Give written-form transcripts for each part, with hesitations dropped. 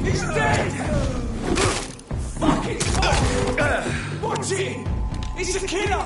He's dead! Fuck it! Watch it! It's a killer!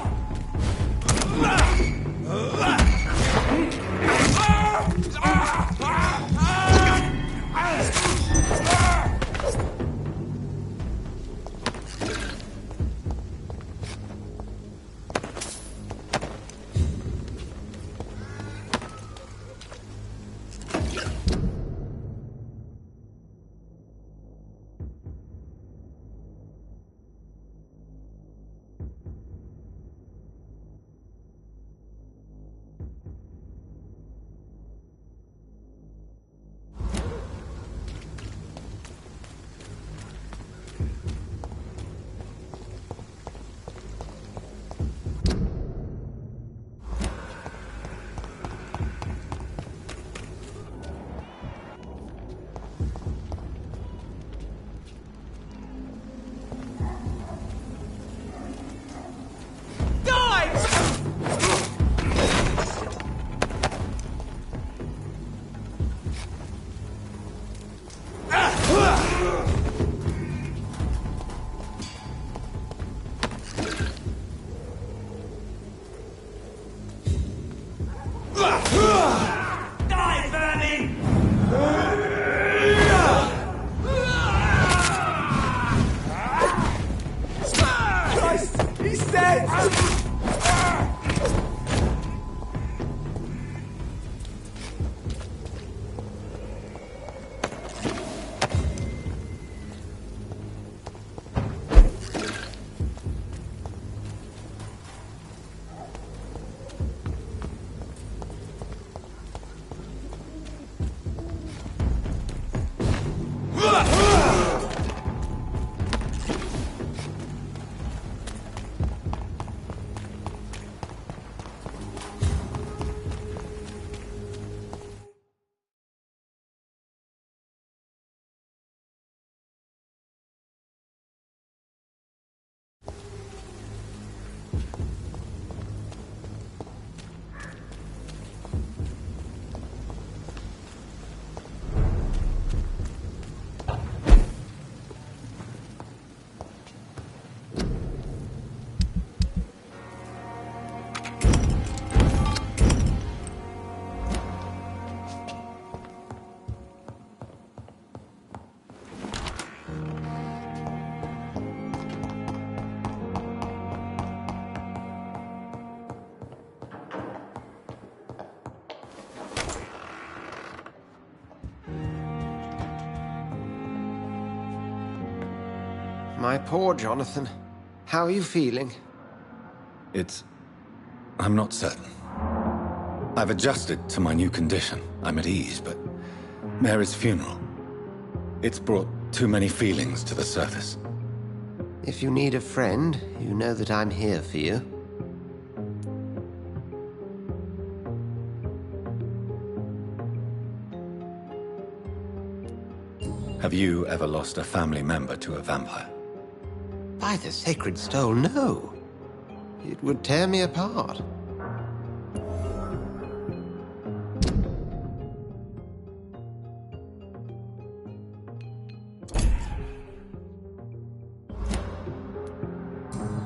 My poor Jonathan. How are you feeling? I'm not certain. I've adjusted to my new condition. I'm at ease, but Mary's funeral, it's brought too many feelings to the surface. If you need a friend, you know that I'm here for you. Have you ever lost a family member to a vampire? By the sacred stole, no. It would tear me apart.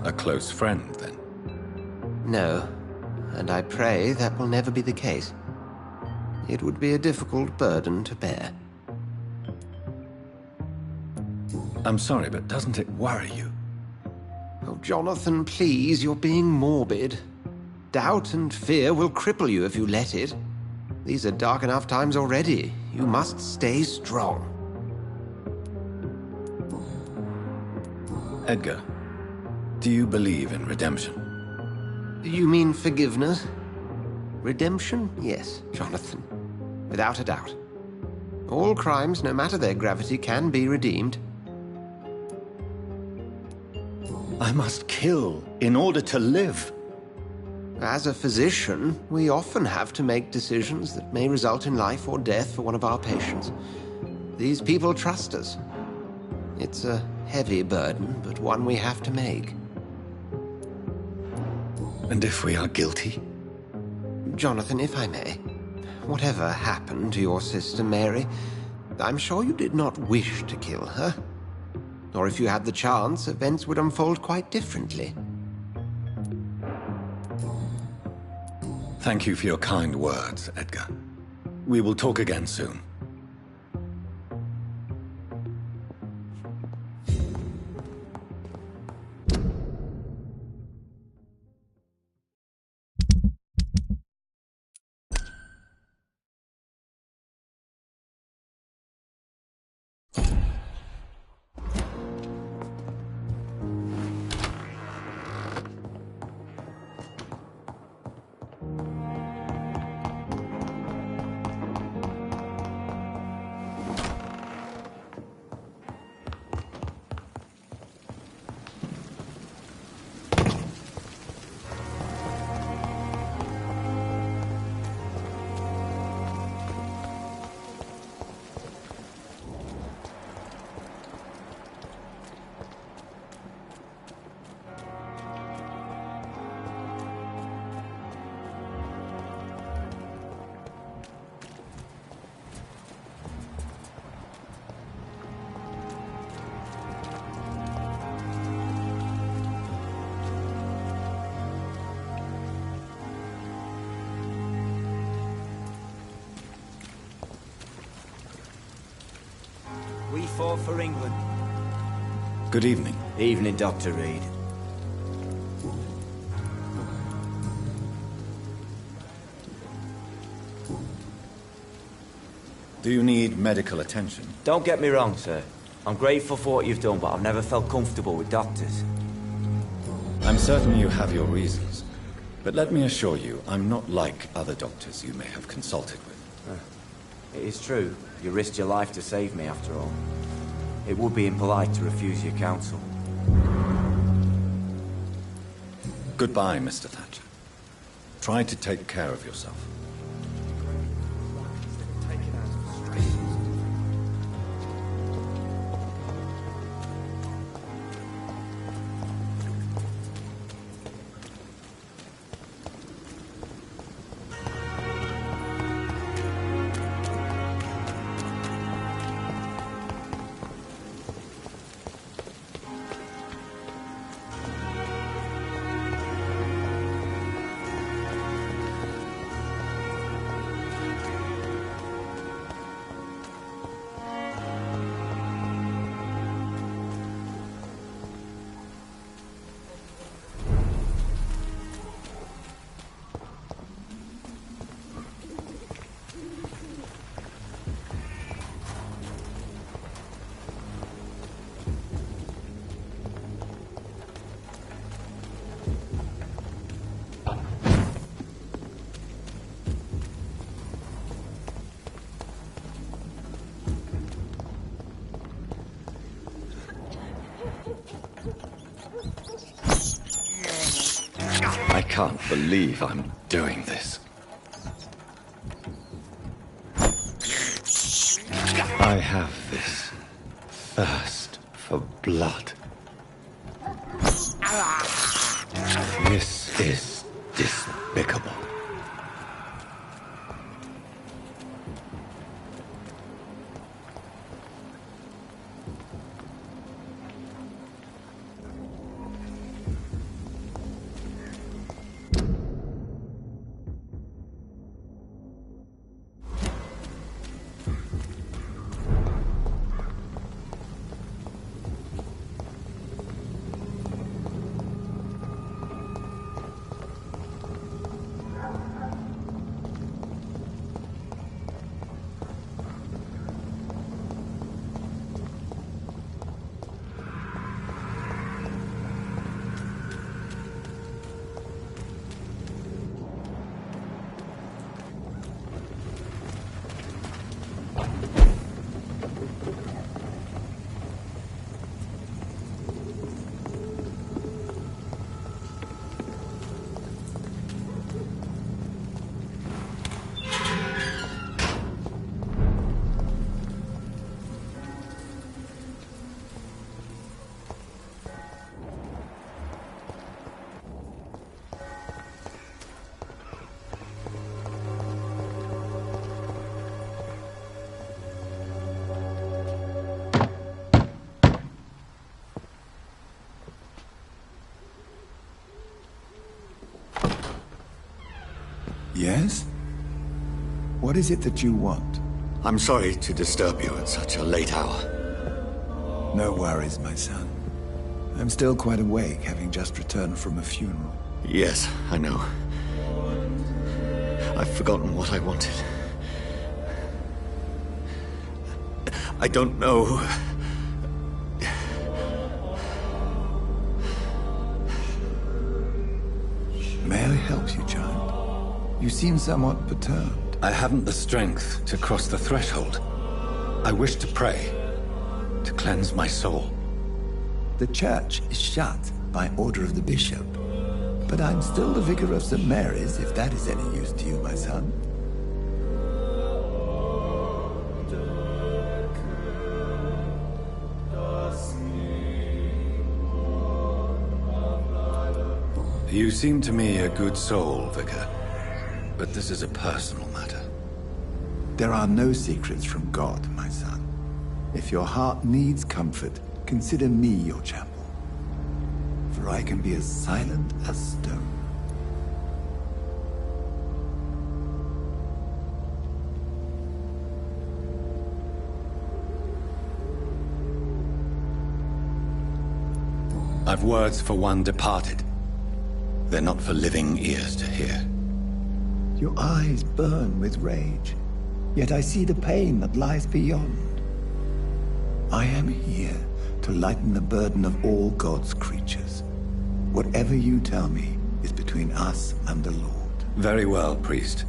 A close friend, then? No, and I pray that will never be the case. It would be a difficult burden to bear. I'm sorry, but doesn't it worry you? Oh, Jonathan, please, you're being morbid. Doubt and fear will cripple you if you let it. These are dark enough times already. You must stay strong. Edgar, do you believe in redemption? You mean forgiveness? Redemption? Yes, Jonathan. Without a doubt. All crimes, no matter their gravity, can be redeemed. I must kill in order to live. As a physician, we often have to make decisions that may result in life or death for one of our patients. These people trust us. It's a heavy burden, but one we have to make. And if we are guilty? Jonathan, if I may, whatever happened to your sister Mary, I'm sure you did not wish to kill her. Or if you had the chance, events would unfold quite differently. Thank you for your kind words, Edgar. We will talk again soon. We fought for England. Good evening. Evening, Dr. Reed. Do you need medical attention? Don't get me wrong, sir. I'm grateful for what you've done, but I've never felt comfortable with doctors. I'm certain you have your reasons. But let me assure you, I'm not like other doctors you may have consulted with. It is true. You risked your life to save me, after all. It would be impolite to refuse your counsel. Goodbye, Mr. Thatcher. Try to take care of yourself. I can't believe I'm doing this. I have this thirst for blood. This is despicable. Yes? What is it that you want? I'm sorry to disturb you at such a late hour. No worries, my son. I'm still quite awake, having just returned from a funeral. Yes, I know. I've forgotten what I wanted. I don't know. May I help you, child? You seem somewhat perturbed. I haven't the strength to cross the threshold. I wish to pray, to cleanse my soul. The church is shut by order of the bishop. But I'm still the vicar of St. Mary's, if that is any use to you, my son. You seem to me a good soul, Vicar. But this is a personal matter. There are no secrets from God, my son. If your heart needs comfort, consider me your chapel. For I can be as silent as stone. I've words for one departed. They're not for living ears to hear. Your eyes burn with rage, yet I see the pain that lies beyond. I am here to lighten the burden of all God's creatures. Whatever you tell me is between us and the Lord. Very well, priest.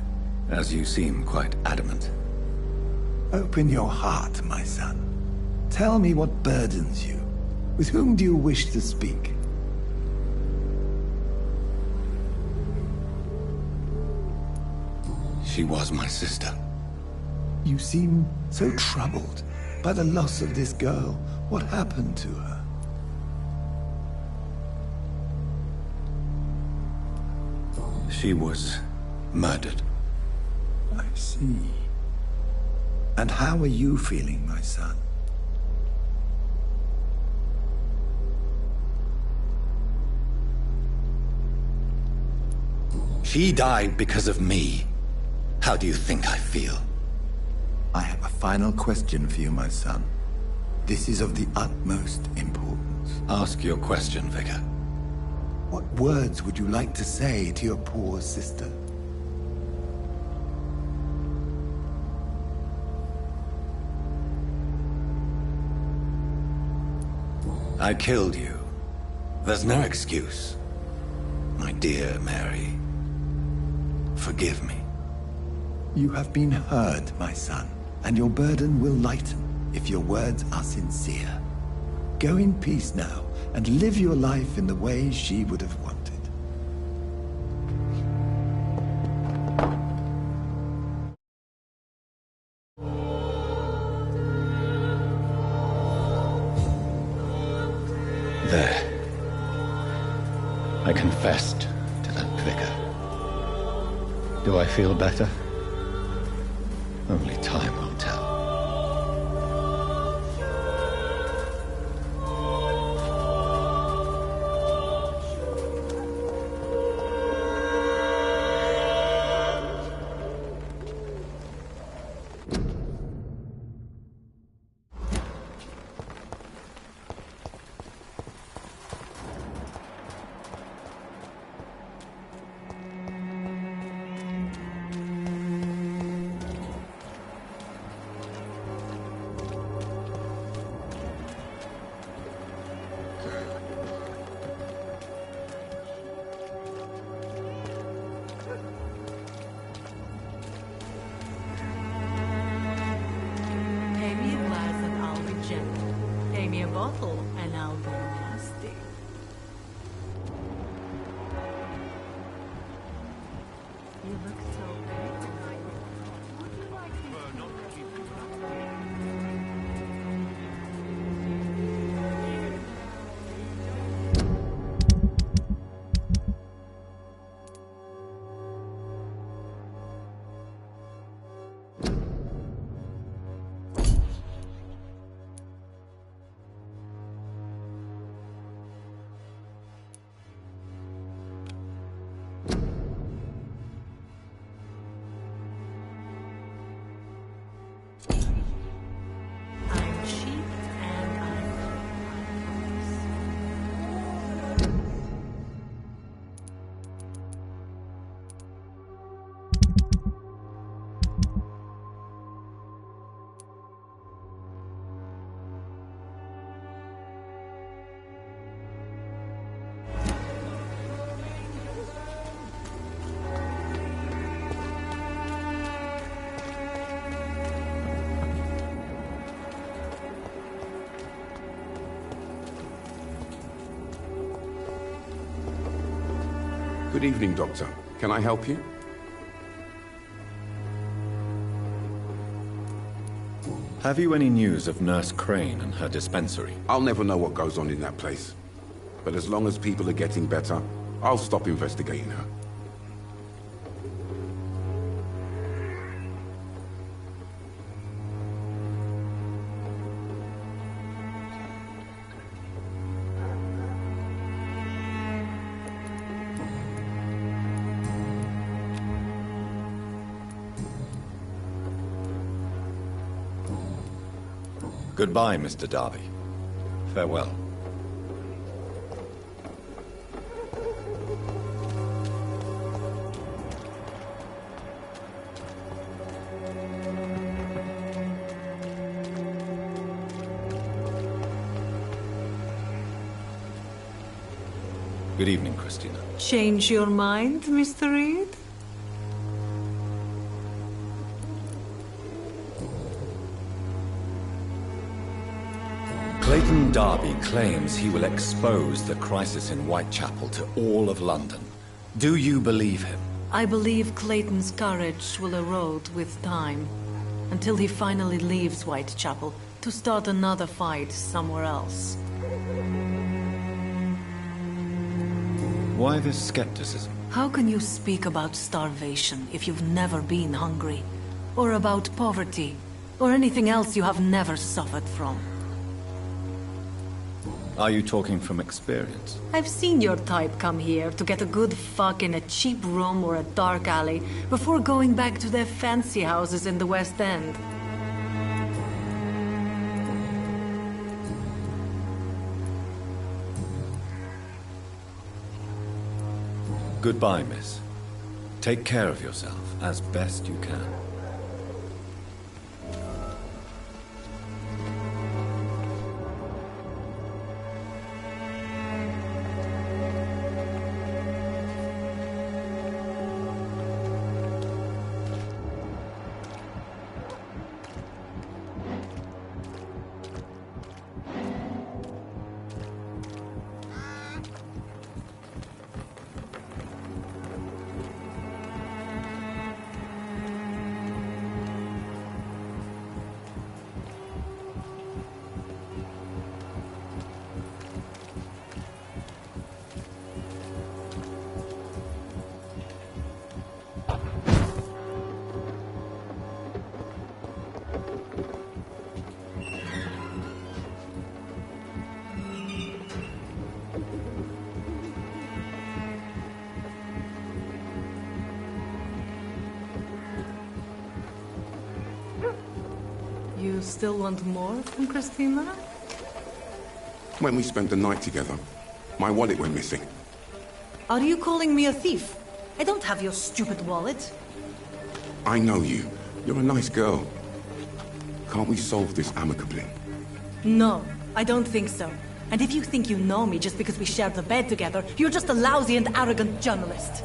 As you seem quite adamant. Open your heart, my son. Tell me what burdens you. With whom do you wish to speak? She was my sister. You seem so troubled by the loss of this girl. What happened to her? She was murdered. I see. And how are you feeling, my son? She died because of me. How do you think I feel? I have a final question for you, my son. This is of the utmost importance. Ask your question, Vicar. What words would you like to say to your poor sister? I killed you. There's no excuse. My dear Mary, forgive me. You have been heard, my son, and your burden will lighten if your words are sincere. Go in peace now, and live your life in the way she would have wanted. There. I confessed to that vicar. Do I feel better? Only time will tell. Bottle and I'll be nasty. You look so big. Would you like me Good evening, Doctor. Can I help you? Have you any news of Nurse Crane and her dispensary? I'll never know what goes on in that place. But as long as people are getting better, I'll stop investigating her. Goodbye, Mr. Darby. Farewell. Good evening, Christina. Change your mind, Mr. Reed? Clayton Darby claims he will expose the crisis in Whitechapel to all of London. Do you believe him? I believe Clayton's courage will erode with time, until he finally leaves Whitechapel to start another fight somewhere else. Why this skepticism? How can you speak about starvation if you've never been hungry? Or about poverty? Or anything else you have never suffered from? Are you talking from experience? I've seen your type come here to get a good fuck in a cheap room or a dark alley before going back to their fancy houses in the West End. Goodbye, miss. Take care of yourself as best you can. You still want more from Christina? When we spent the night together, my wallet went missing. Are you calling me a thief? I don't have your stupid wallet. I know you. You're a nice girl. Can't we solve this amicably? No, I don't think so. And if you think you know me just because we shared the bed together, you're just a lousy and arrogant journalist.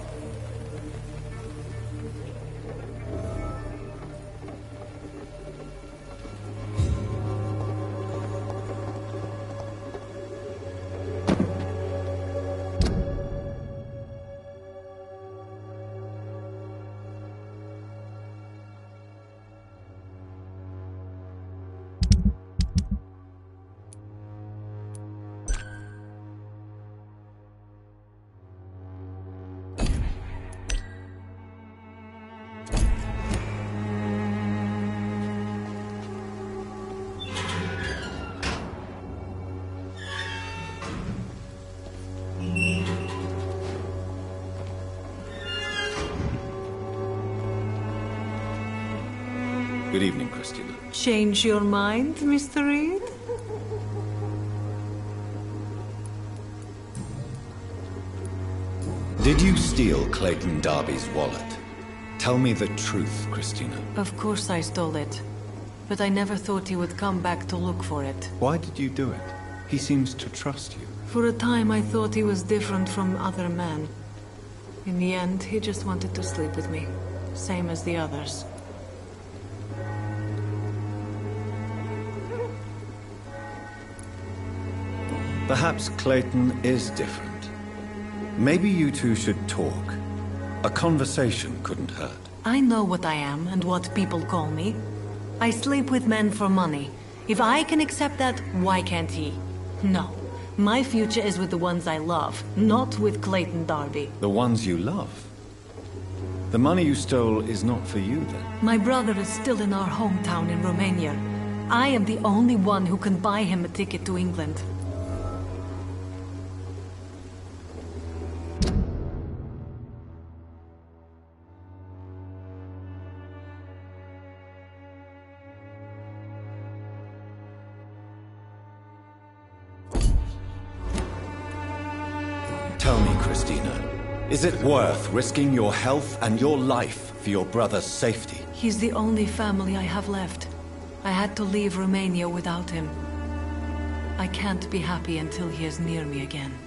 Good evening, Christina. Change your mind, Mr. Reed? Did you steal Clayton Darby's wallet? Tell me the truth, Christina. Of course I stole it. But I never thought he would come back to look for it. Why did you do it? He seems to trust you. For a time I thought he was different from other men. In the end, he just wanted to sleep with me. Same as the others. Perhaps Clayton is different. Maybe you two should talk. A conversation couldn't hurt. I know what I am and what people call me. I sleep with men for money. If I can accept that, why can't he? No. My future is with the ones I love, not with Clayton Darby. The ones you love? The money you stole is not for you, then? My brother is still in our hometown in Romania. I am the only one who can buy him a ticket to England. Tell me, Christina, is it worth risking your health and your life for your brother's safety? He's the only family I have left. I had to leave Romania without him. I can't be happy until he is near me again.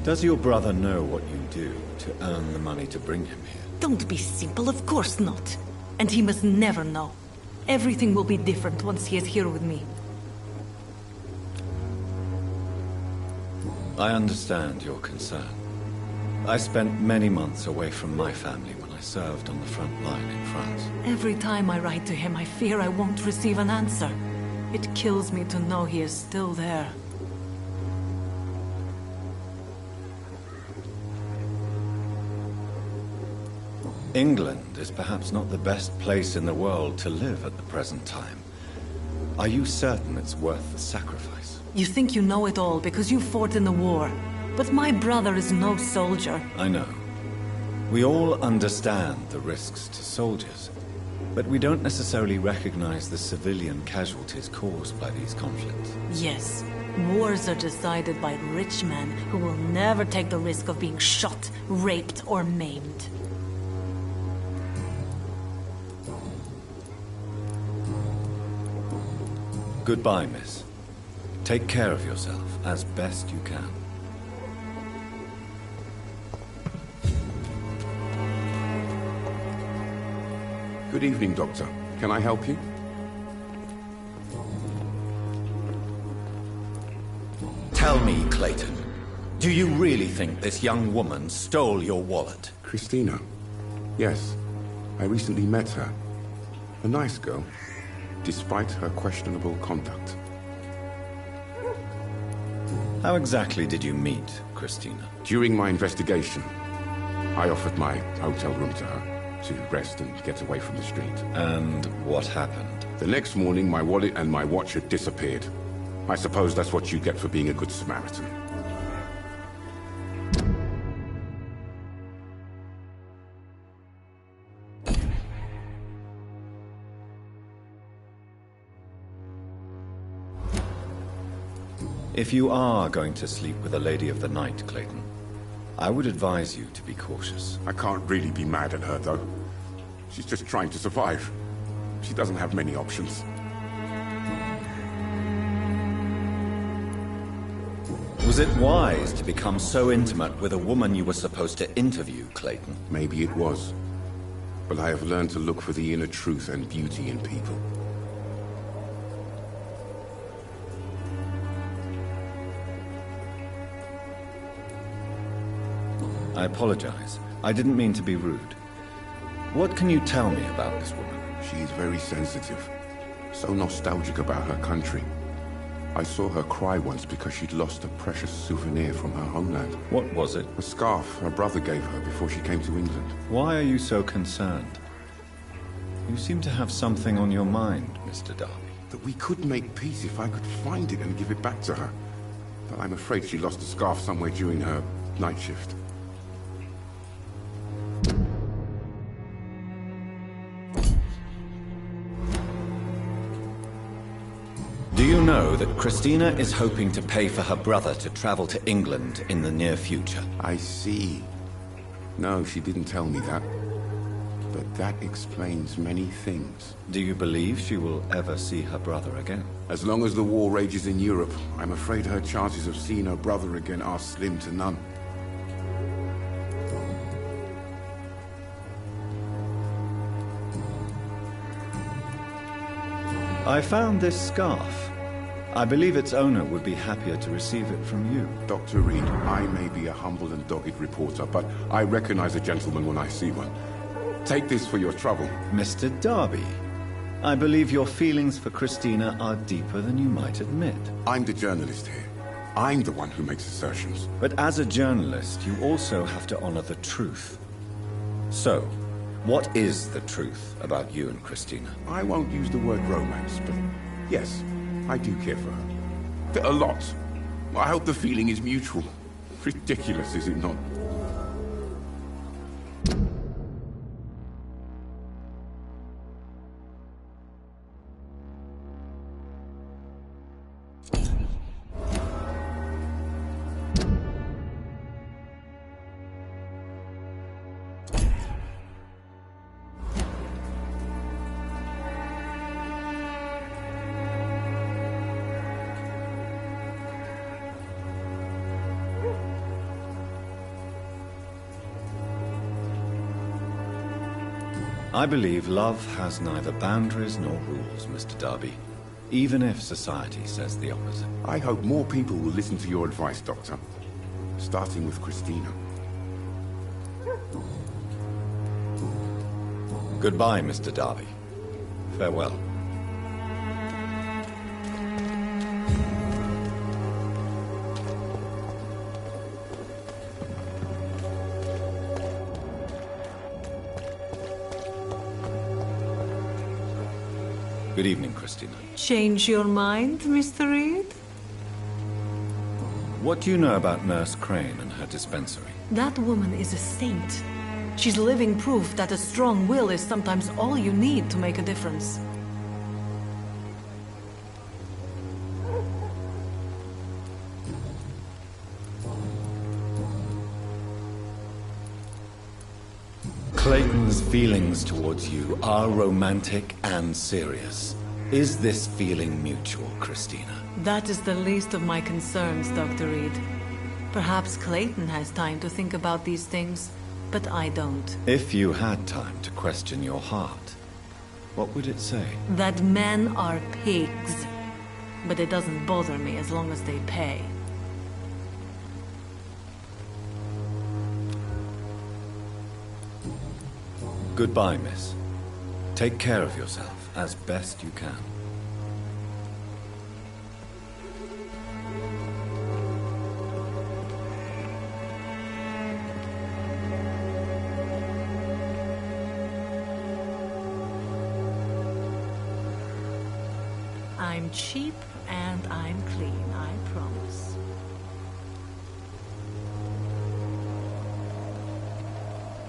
Does your brother know what you do to earn the money to bring him here? Don't be simple, of course not. And he must never know. Everything will be different once he is here with me. I understand your concern. I spent many months away from my family when I served on the front line in France. Every time I write to him, I fear I won't receive an answer. It kills me to know he is still there. England is perhaps not the best place in the world to live at the present time. Are you certain it's worth the sacrifice? You think you know it all because you fought in the war. But my brother is no soldier. I know. We all understand the risks to soldiers, but we don't necessarily recognize the civilian casualties caused by these conflicts. Yes, wars are decided by rich men who will never take the risk of being shot, raped, or maimed. Goodbye, miss. Take care of yourself as best you can. Good evening, Doctor. Can I help you? Tell me, Clayton, do you really think this young woman stole your wallet? Christina. Yes. I recently met her. A nice girl, despite her questionable conduct. How exactly did you meet Christina? During my investigation, I offered my hotel room to her to rest and get away from the street. And what happened? The next morning, my wallet and my watch had disappeared. I suppose that's what you get for being a good Samaritan. If you are going to sleep with a lady of the night, Clayton, I would advise you to be cautious. I can't really be mad at her, though. She's just trying to survive. She doesn't have many options. Was it wise to become so intimate with a woman you were supposed to interview, Clayton? Maybe it was. But I have learned to look for the inner truth and beauty in people. I apologize. I didn't mean to be rude. What can you tell me about this woman? She is very sensitive. So nostalgic about her country. I saw her cry once because she'd lost a precious souvenir from her homeland. What was it? A scarf her brother gave her before she came to England. Why are you so concerned? You seem to have something on your mind, Mr. Darby. That we could make peace if I could find it and give it back to her. But I'm afraid she lost the scarf somewhere during her night shift. Do you know that Christina is hoping to pay for her brother to travel to England in the near future? I see. No, she didn't tell me that. But that explains many things. Do you believe she will ever see her brother again? As long as the war rages in Europe, I'm afraid her chances of seeing her brother again are slim to none. I found this scarf. I believe its owner would be happier to receive it from you. Dr. Reed, I may be a humble and dogged reporter, but I recognize a gentleman when I see one. Take this for your trouble. Mr. Darby, I believe your feelings for Christina are deeper than you might admit. I'm the journalist here. I'm the one who makes assertions. But as a journalist, you also have to honor the truth. So, what is the truth about you and Christina? I won't use the word romance, but yes, I do care for her. A lot. I hope the feeling is mutual. Ridiculous, is it not? I believe love has neither boundaries nor rules, Mr. Darby, even if society says the opposite. I hope more people will listen to your advice, Doctor. Starting with Christina. Goodbye, Mr. Darby. Farewell. Good evening, Christina. Change your mind, Mr. Reed? What do you know about Nurse Crane and her dispensary? That woman is a saint. She's living proof that a strong will is sometimes all you need to make a difference. Clayton's feelings towards you are romantic and serious. Is this feeling mutual, Christina? That is the least of my concerns, Dr. Reed. Perhaps Clayton has time to think about these things, but I don't. If you had time to question your heart, what would it say? That men are pigs. But it doesn't bother me as long as they pay. Goodbye, miss. Take care of yourself as best you can. I'm cheap and I'm clean, I promise.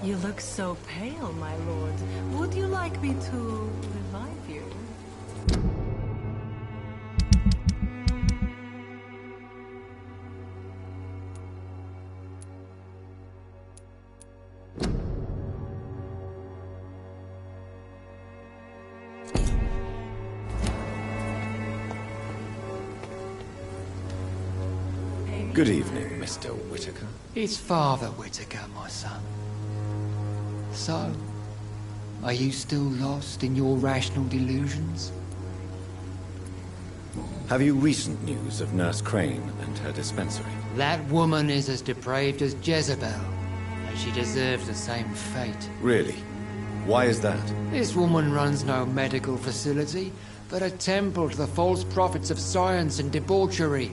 You look so pale, my lord. Would you like me to revive you? Good evening, Mr. Whitaker. It's Father Whitaker, my son. So, are you still lost in your rational delusions? Have you recent news of Nurse Crane and her dispensary? That woman is as depraved as Jezebel, and she deserves the same fate. Really? Why is that? This woman runs no medical facility, but a temple to the false prophets of science and debauchery.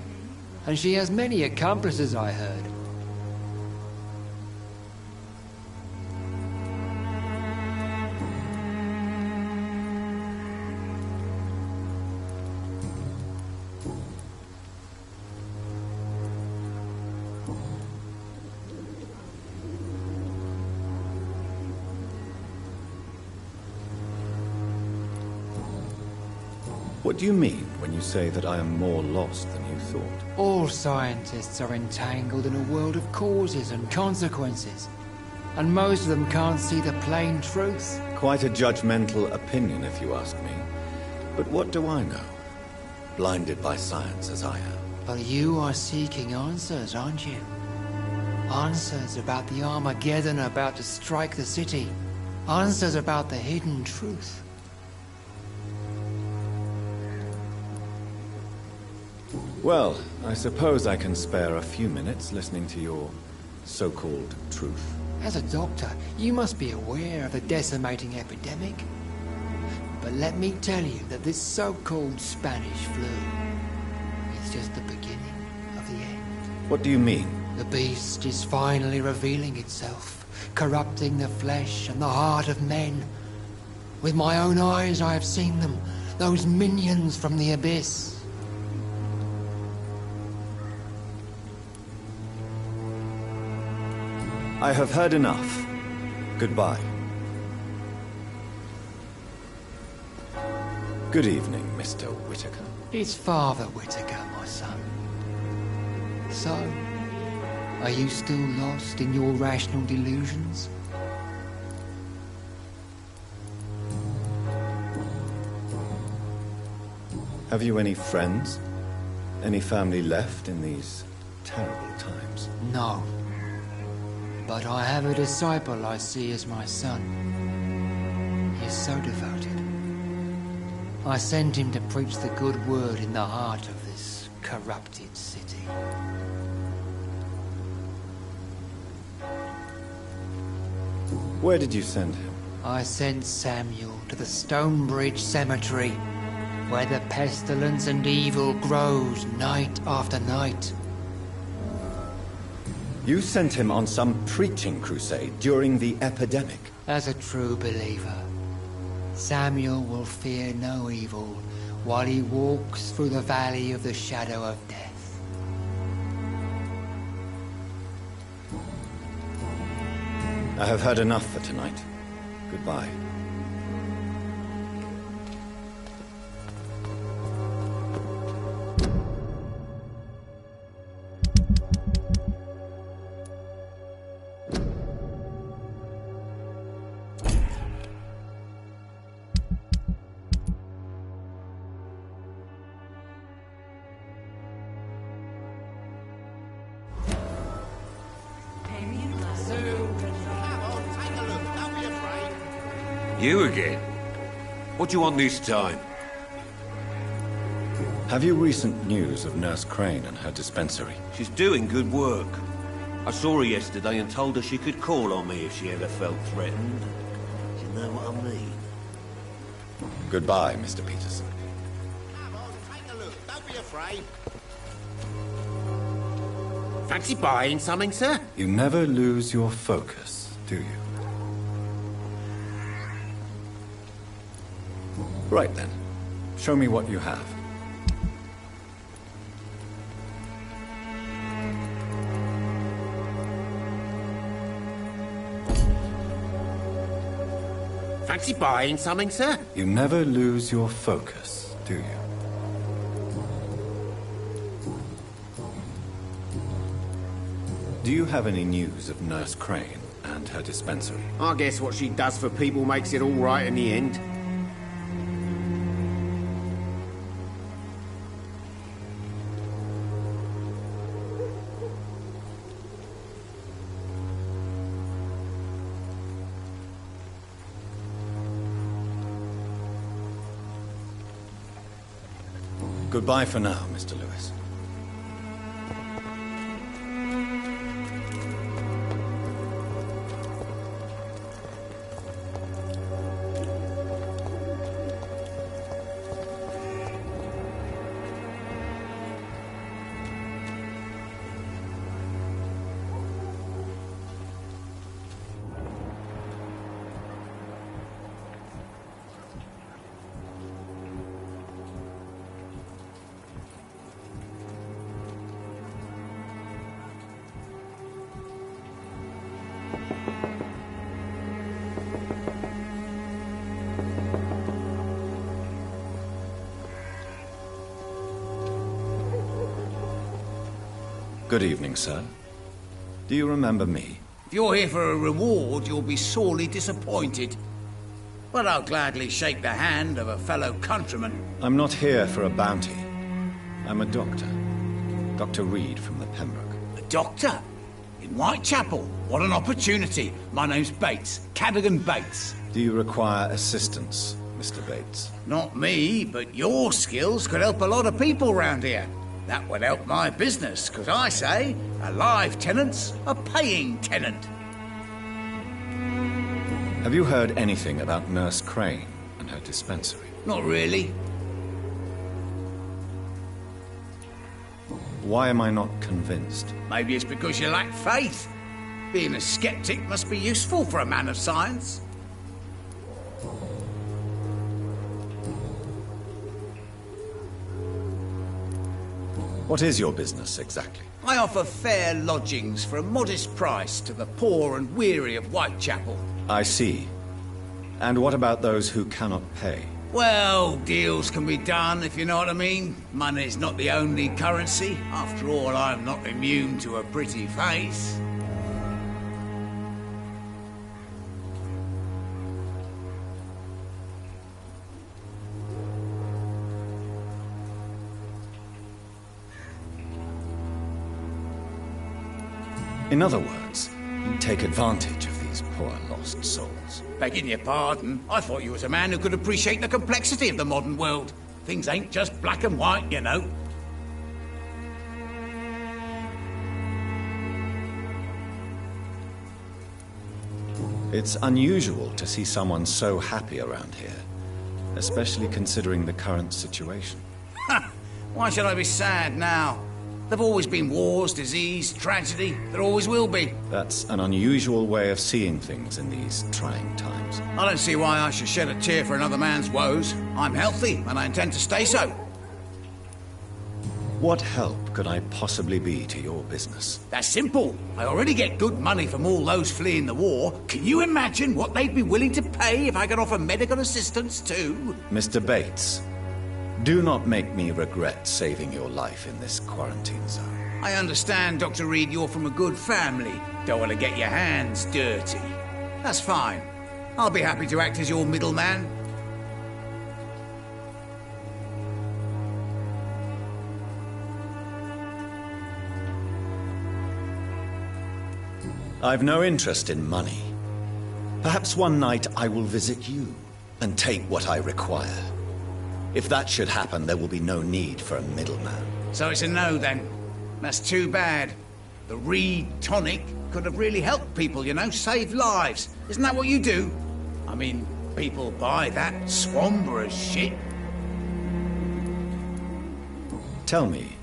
And she has many accomplices, I heard. What do you mean when you say that I am more lost than you thought? All scientists are entangled in a world of causes and consequences. And most of them can't see the plain truth. Quite a judgmental opinion, if you ask me. But what do I know? Blinded by science as I am. But you are seeking answers, aren't you? Answers about the Armageddon about to strike the city. Answers about the hidden truth. Well, I suppose I can spare a few minutes listening to your so-called truth. As a doctor, you must be aware of the decimating epidemic. But let me tell you that this so-called Spanish flu is just the beginning of the end. What do you mean? The beast is finally revealing itself, corrupting the flesh and the heart of men. With my own eyes I have seen them, those minions from the abyss. I have heard enough. Goodbye. Good evening, Mr. Whitaker. It's Father Whitaker, my son. So, are you still lost in your rational delusions? Have you any friends? Any family left in these terrible times? No. But I have a disciple I see as my son. He is so devoted. I sent him to preach the good word in the heart of this corrupted city. Where did you send him? I sent Samuel to the Stonebridge Cemetery, where the pestilence and evil grows night after night. You sent him on some preaching crusade during the epidemic. As a true believer, Samuel will fear no evil while he walks through the valley of the shadow of death. I have heard enough for tonight. Goodbye. You again? What do you want this time? Have you recent news of Nurse Crane and her dispensary? She's doing good work. I saw her yesterday and told her she could call on me if she ever felt threatened. Do you know what I mean? Goodbye, Mr. Peterson. Come on, take a look. Don't be afraid. Fancy buying something, sir? You never lose your focus, do you? Right then. Show me what you have. Fancy buying something, sir? You never lose your focus, do you? Do you have any news of Nurse Crane and her dispensary? I guess what she does for people makes it all right in the end. Goodbye for now, Mr. Lewis. Good evening, sir. Do you remember me? If you're here for a reward, you'll be sorely disappointed. But I'll gladly shake the hand of a fellow countryman. I'm not here for a bounty. I'm a doctor. Dr. Reed from the Pembroke. A doctor? In Whitechapel? What an opportunity. My name's Bates. Cadogan Bates. Do you require assistance, Mr. Bates? Not me, but your skills could help a lot of people round here. That would help my business, because I say a live tenant's a paying tenant. Have you heard anything about Nurse Crane and her dispensary? Not really. Why am I not convinced? Maybe it's because you lack faith. Being a skeptic must be useful for a man of science. What is your business, exactly? I offer fair lodgings for a modest price to the poor and weary of Whitechapel. I see. And what about those who cannot pay? Well, deals can be done, if you know what I mean. Money's not the only currency. After all, I'm not immune to a pretty face. In other words, you take advantage of these poor lost souls. Begging your pardon, I thought you was a man who could appreciate the complexity of the modern world. Things ain't just black and white, you know. It's unusual to see someone so happy around here, especially considering the current situation. Ha! Why should I be sad now? There've always been wars, disease, tragedy. There always will be. That's an unusual way of seeing things in these trying times. I don't see why I should shed a tear for another man's woes. I'm healthy, and I intend to stay so. What help could I possibly be to your business? That's simple. I already get good money from all those fleeing the war. Can you imagine what they'd be willing to pay if I could offer medical assistance too? Mr. Bates, do not make me regret saving your life in this quarantine zone. I understand, Dr. Reed, you're from a good family. Don't want to get your hands dirty. That's fine. I'll be happy to act as your middleman. I've no interest in money. Perhaps one night I will visit you and take what I require. If that should happen, there will be no need for a middleman. So it's a no, then. That's too bad. The Reed tonic could have really helped people, you know, save lives. Isn't that what you do? I mean, people buy that Swamberer's shit. Tell me,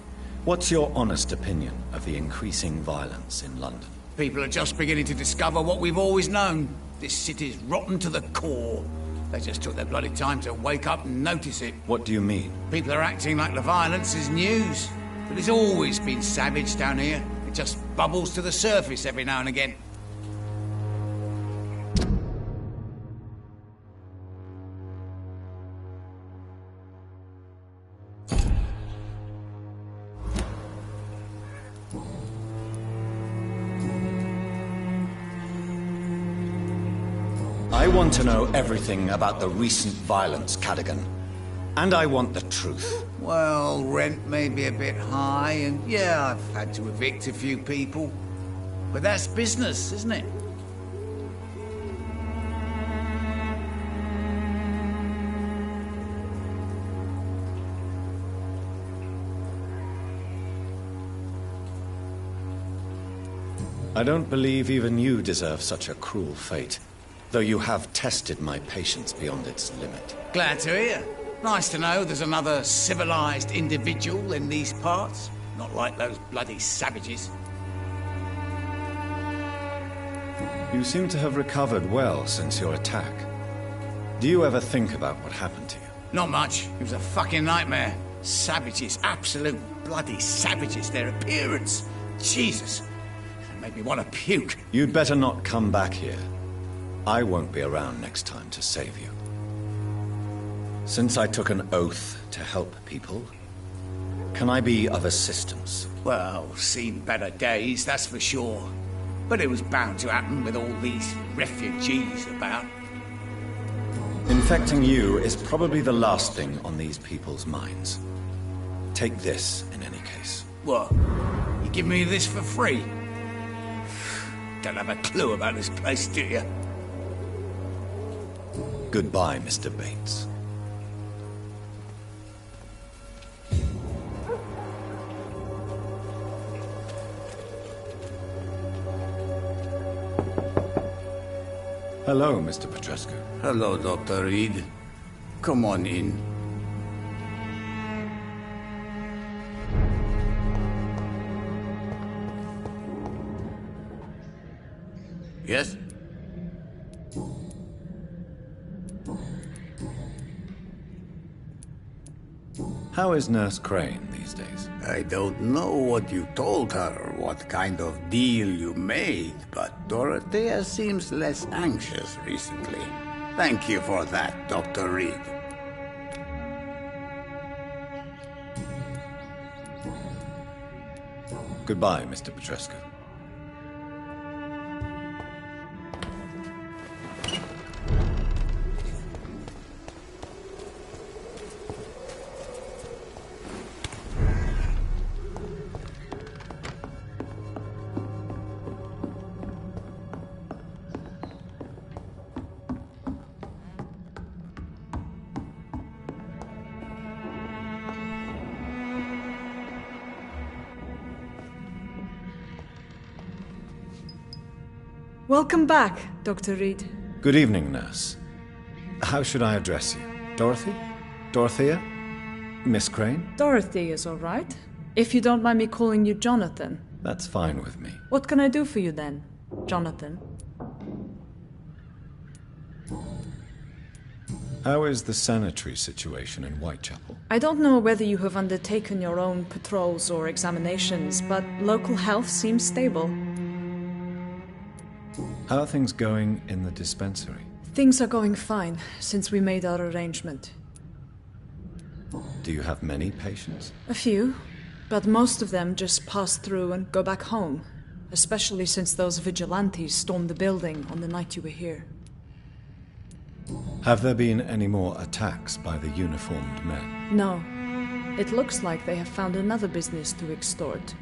what's your honest opinion of the increasing violence in London? People are just beginning to discover what we've always known. This city's rotten to the core. They just took their bloody time to wake up and notice it. What do you mean? People are acting like the violence is news. But it's always been savage down here. It just bubbles to the surface every now and again. I want to know everything about the recent violence, Cadogan. And I want the truth. Well, rent may be a bit high, and yeah, I've had to evict a few people. But that's business, isn't it? I don't believe even you deserve such a cruel fate, though you have tested my patience beyond its limit. Glad to hear. Nice to know there's another civilized individual in these parts. Not like those bloody savages. You seem to have recovered well since your attack. Do you ever think about what happened to you? Not much. It was a fucking nightmare. Savages, absolute bloody savages. Their appearance. Jesus. It made me want to puke. You'd better not come back here. I won't be around next time to save you. Since I took an oath to help people, can I be of assistance? Well, seen better days, that's for sure. But it was bound to happen with all these refugees about. Infecting you is probably the last thing on these people's minds. Take this, in any case. What? You give me this for free? Don't have a clue about this place, do you? Goodbye, Mr. Bates. Hello, Mr. Petrescu. Hello, Dr. Reed. Come on in. Yes? How is Nurse Crane these days? I don't know what you told her, what kind of deal you made, but Dorothea seems less anxious recently. Thank you for that, Dr. Reed. Goodbye, Mr. Petrescu. Welcome back, Dr. Reed. Good evening, Nurse. How should I address you? Dorothy? Dorothea? Miss Crane? Dorothy is all right. If you don't mind me calling you Jonathan. That's fine with me. What can I do for you then, Jonathan? How is the sanitary situation in Whitechapel? I don't know whether you have undertaken your own patrols or examinations, but local health seems stable. How are things going in the dispensary? Things are going fine since we made our arrangement. Do you have many patients? A few, but most of them just pass through and go back home, especially since those vigilantes stormed the building on the night you were here. Have there been any more attacks by the uniformed men? No. It looks like they have found another business to extort.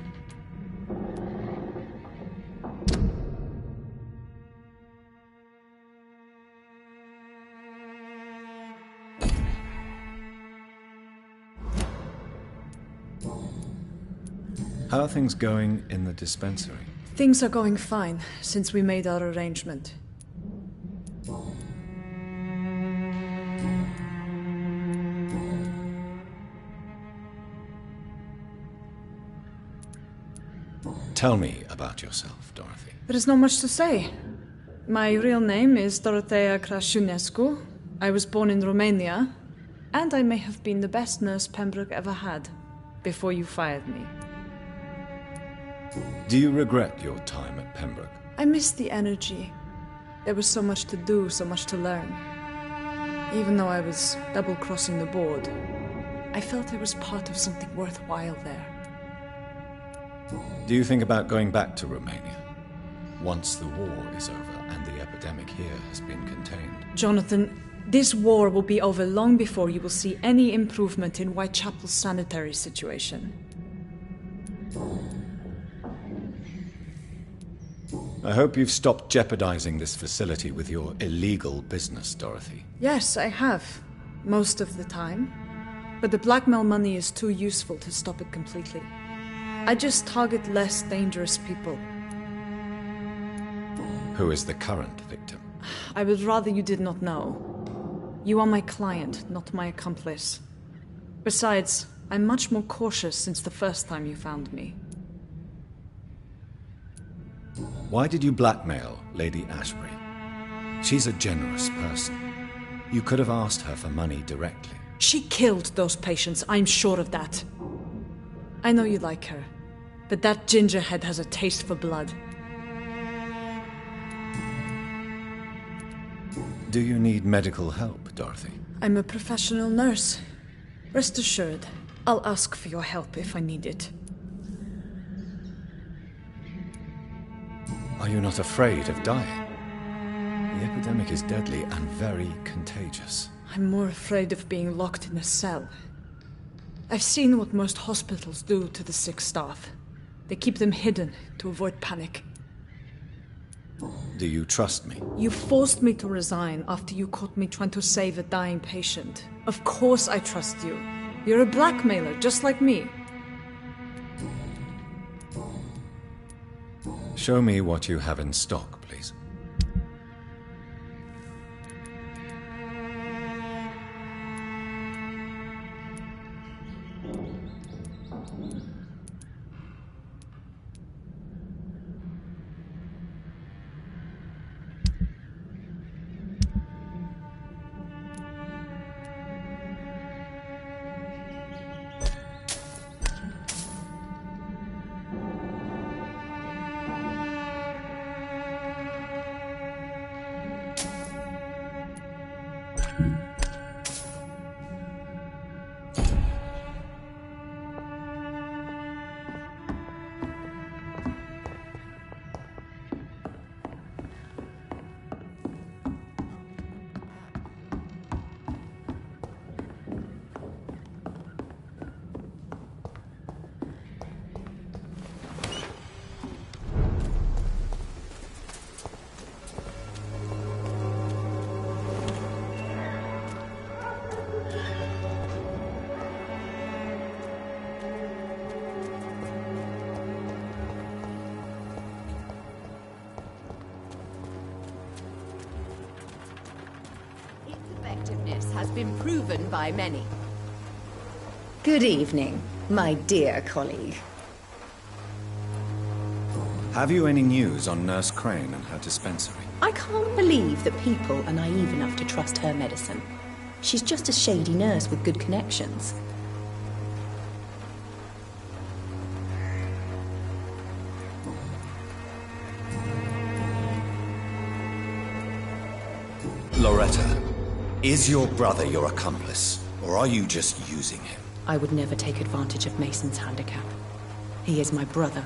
How are things going in the dispensary? Things are going fine since we made our arrangement. Tell me about yourself, Dorothy. There is not much to say. My real name is Dorothea Crasciunescu. I was born in Romania, and I may have been the best nurse Pembroke ever had, before you fired me. Do you regret your time at Pembroke? I miss the energy. There was so much to do, so much to learn. Even though I was double-crossing the board, I felt I was part of something worthwhile there. Do you think about going back to Romania? Once the war is over and the epidemic here has been contained? Jonathan, this war will be over long before you will see any improvement in Whitechapel's sanitary situation. I hope you've stopped jeopardizing this facility with your illegal business, Dorothy. Yes, I have. Most of the time. But the blackmail money is too useful to stop it completely. I just target less dangerous people. Who is the current victim? I would rather you did not know. You are my client, not my accomplice. Besides, I'm much more cautious since the first time you found me. Why did you blackmail Lady Ashbury? She's a generous person. You could have asked her for money directly. She killed those patients, I'm sure of that. I know you like her, but that gingerhead has a taste for blood. Do you need medical help, Dorothy? I'm a professional nurse. Rest assured, I'll ask for your help if I need it. Are you not afraid of dying? The epidemic is deadly and very contagious. I'm more afraid of being locked in a cell. I've seen what most hospitals do to the sick staff. They keep them hidden to avoid panic. Do you trust me? You forced me to resign after you caught me trying to save a dying patient. Of course I trust you. You're a blackmailer, just like me. Show me what you have in stock, please. Has been proven by many. Good evening, my dear colleague. Have you any news on Nurse Crane and her dispensary? I can't believe that people are naive enough to trust her medicine. She's just a shady nurse with good connections. Loretta, is your brother your accomplice, or are you just using him? I would never take advantage of Mason's handicap. He is my brother.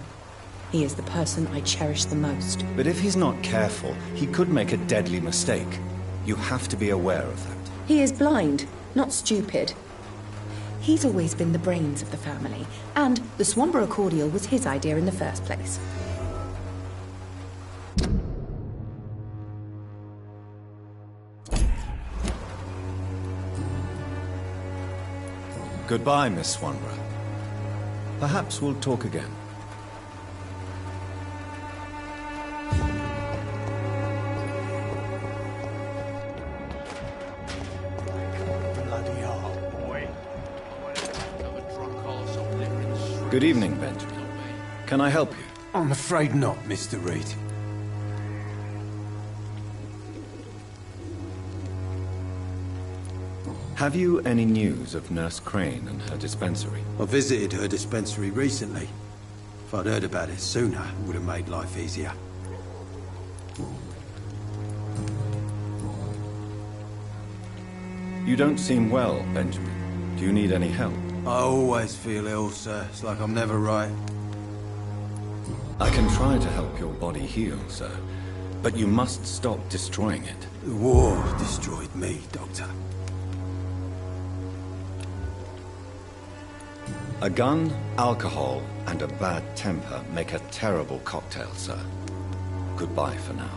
He is the person I cherish the most. But if he's not careful, he could make a deadly mistake. You have to be aware of that. He is blind, not stupid. He's always been the brains of the family, and the Swanborough cordial was his idea in the first place. Goodbye, Miss Swanborough. Perhaps we'll talk again. Good evening, Benjamin. Can I help you? I'm afraid not, Mr. Reed. Have you any news of Nurse Crane and her dispensary? I visited her dispensary recently. If I'd heard about it sooner, it would have made life easier. You don't seem well, Benjamin. Do you need any help? I always feel ill, sir. It's like I'm never right. I can try to help your body heal, sir. But you must stop destroying it. The war destroyed me, Doctor. A gun, alcohol, and a bad temper make a terrible cocktail, sir. Goodbye for now.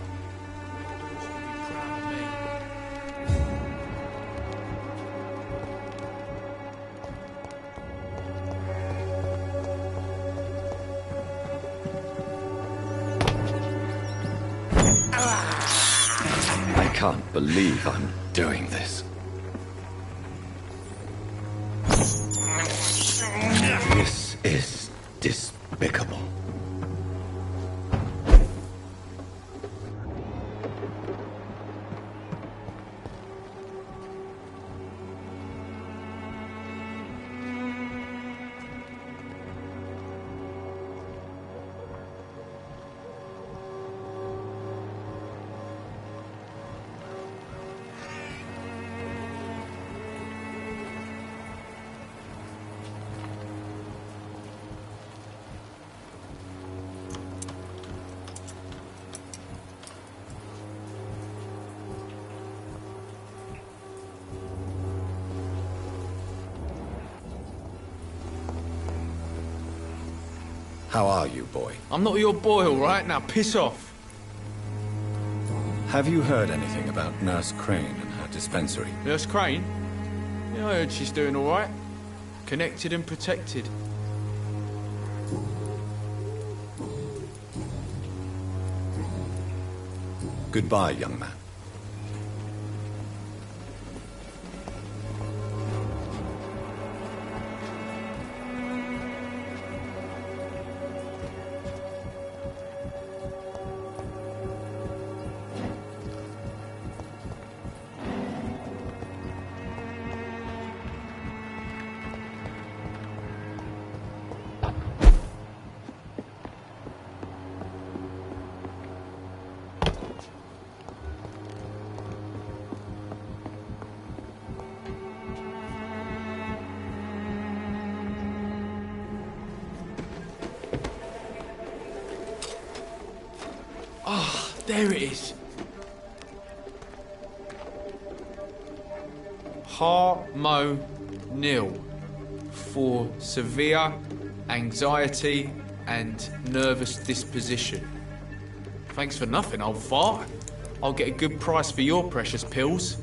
I can't believe I'm doing this. This is despicable. How are you, boy? I'm not your boy, all right? Now piss off. Have you heard anything about Nurse Crane and her dispensary? Nurse Crane? Yeah, I heard she's doing all right. Connected and protected. Goodbye, young man. Ah, there it is. Harmonil for severe anxiety and nervous disposition. Thanks for nothing, old fart. I'll get a good price for your precious pills.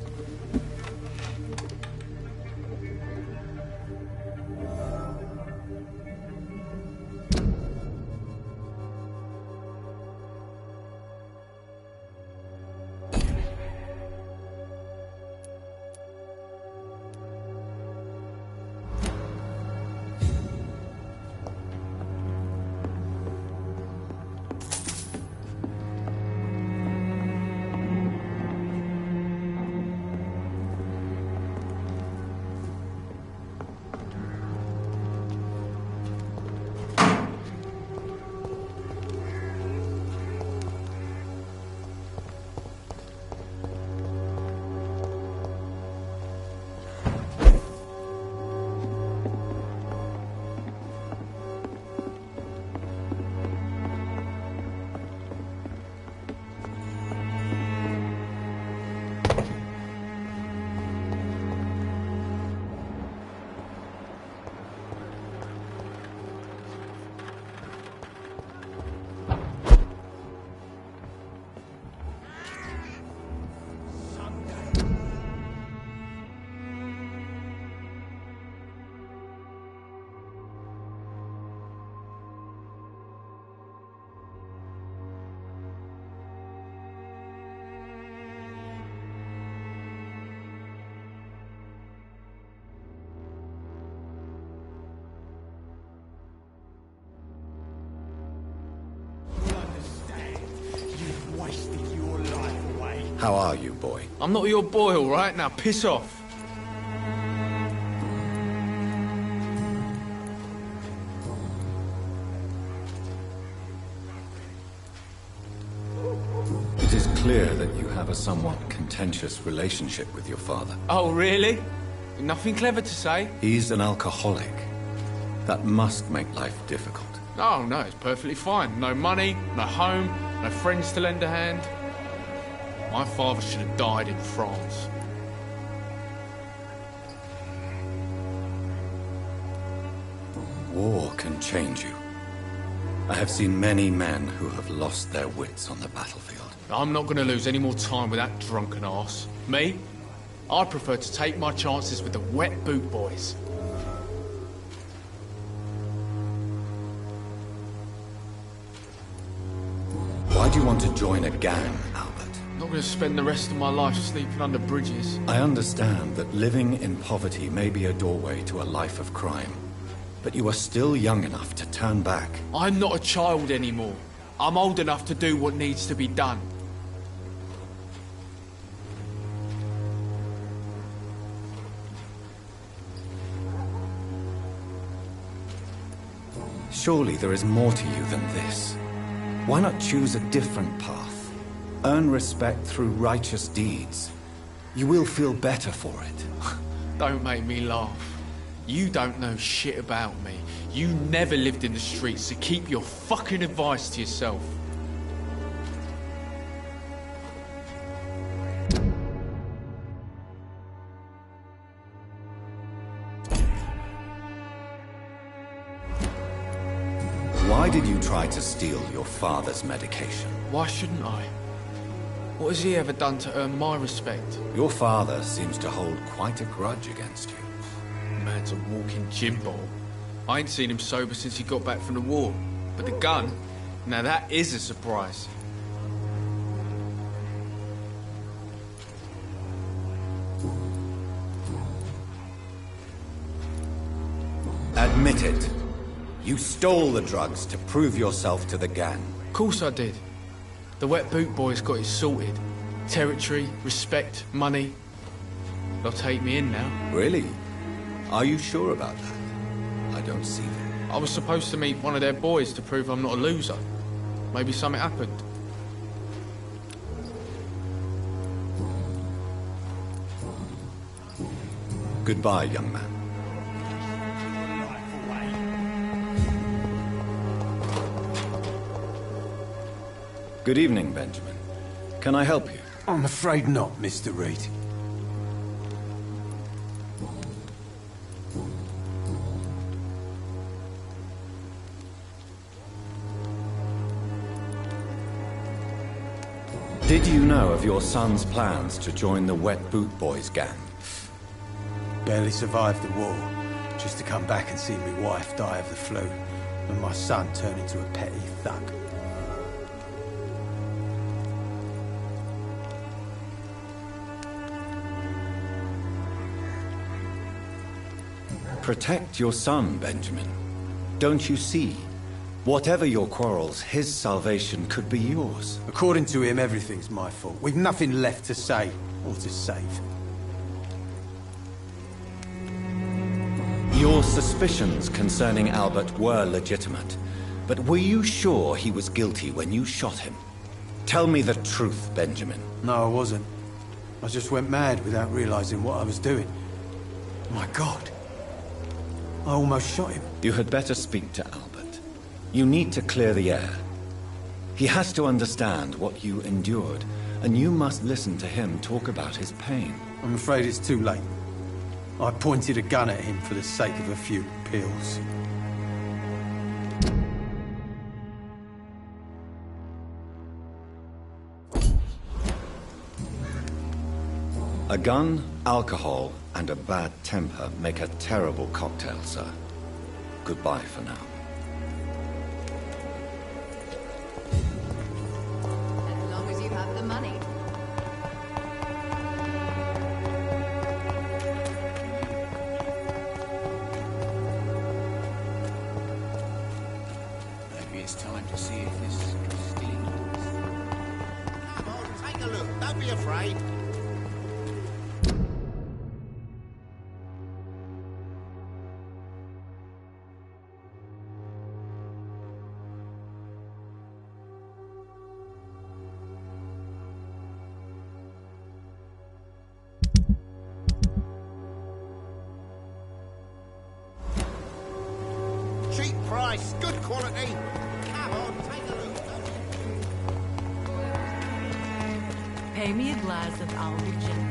How are you, boy? I'm not your boy, all right? Now piss off. It is clear that you have a somewhat contentious relationship with your father. Oh, really? Nothing clever to say? He's an alcoholic. That must make life difficult. Oh, no, it's perfectly fine. No money, no home, no friends to lend a hand. My father should have died in France. War can change you. I have seen many men who have lost their wits on the battlefield. I'm not going to lose any more time with that drunken arse. Me? I prefer to take my chances with the wet boot boys. Why do you want to join a gang, Albert? I'm not going to spend the rest of my life sleeping under bridges. I understand that living in poverty may be a doorway to a life of crime. But you are still young enough to turn back. I'm not a child anymore. I'm old enough to do what needs to be done. Surely there is more to you than this. Why not choose a different path? Earn respect through righteous deeds. You will feel better for it. Don't make me laugh. You don't know shit about me. You never lived in the streets, so keep your fucking advice to yourself. Why did you try to steal your father's medication? Why shouldn't I? What has he ever done to earn my respect? Your father seems to hold quite a grudge against you. Man's a walking gym ball. I ain't seen him sober since he got back from the war. But the gun, now that is a surprise. Admit it. You stole the drugs to prove yourself to the gang. Of course I did. The wet boot boys got it sorted. Territory, respect, money. They'll take me in now. Really? Are you sure about that? I don't see that. I was supposed to meet one of their boys to prove I'm not a loser. Maybe something happened. Goodbye, young man. Good evening, Benjamin. Can I help you? I'm afraid not, Mr. Reed. Did you know of your son's plans to join the Wet Boot Boys gang? Barely survived the war, just to come back and see my wife die of the flu, and my son turn into a petty thug. Protect your son, Benjamin. Don't you see? Whatever your quarrels, his salvation could be yours. According to him, everything's my fault. We've nothing left to say or to save. Your suspicions concerning Albert were legitimate, but were you sure he was guilty when you shot him? Tell me the truth, Benjamin. No, I wasn't. I just went mad without realizing what I was doing. My God. I almost shot him. You had better speak to Albert. You need to clear the air. He has to understand what you endured, and you must listen to him talk about his pain. I'm afraid it's too late. I pointed a gun at him for the sake of a few pills. A gun, alcohol, and a bad temper make a terrible cocktail, sir. Goodbye for now. As long as you have the money. Maybe it's time to see if this Christine... Come on, take a look. Don't be afraid. Cheap price, good quality. Come on, take a look. Pay me a glass of Aldi gin.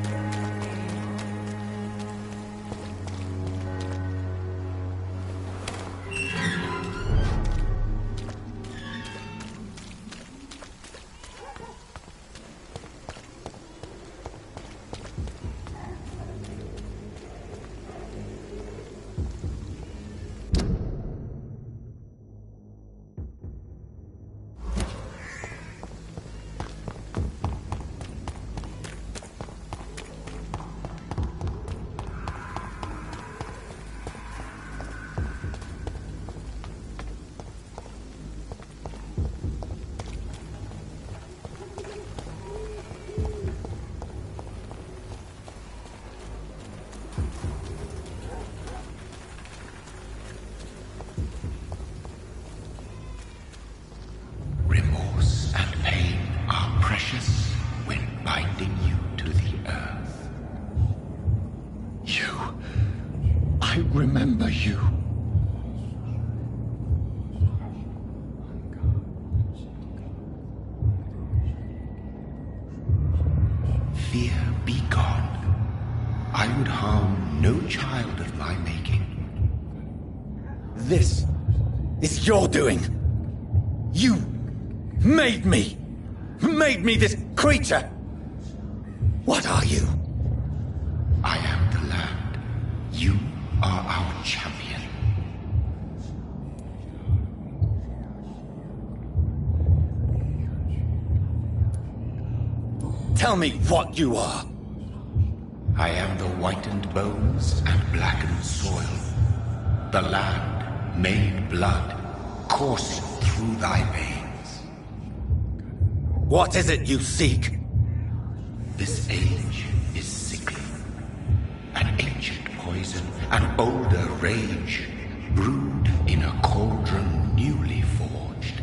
Remorse and pain are precious when binding you to the earth. I remember you. Fear be gone. I would harm no child of my making. This is your doing. You made me this creature. What are you? I am the land. You are our champion. Tell me what you are. I am the whitened bones and blackened soil. The land made blood coursing through thy veins. What is it you seek? This age is sickly. An ancient poison, an older rage, brewed in a cauldron newly forged.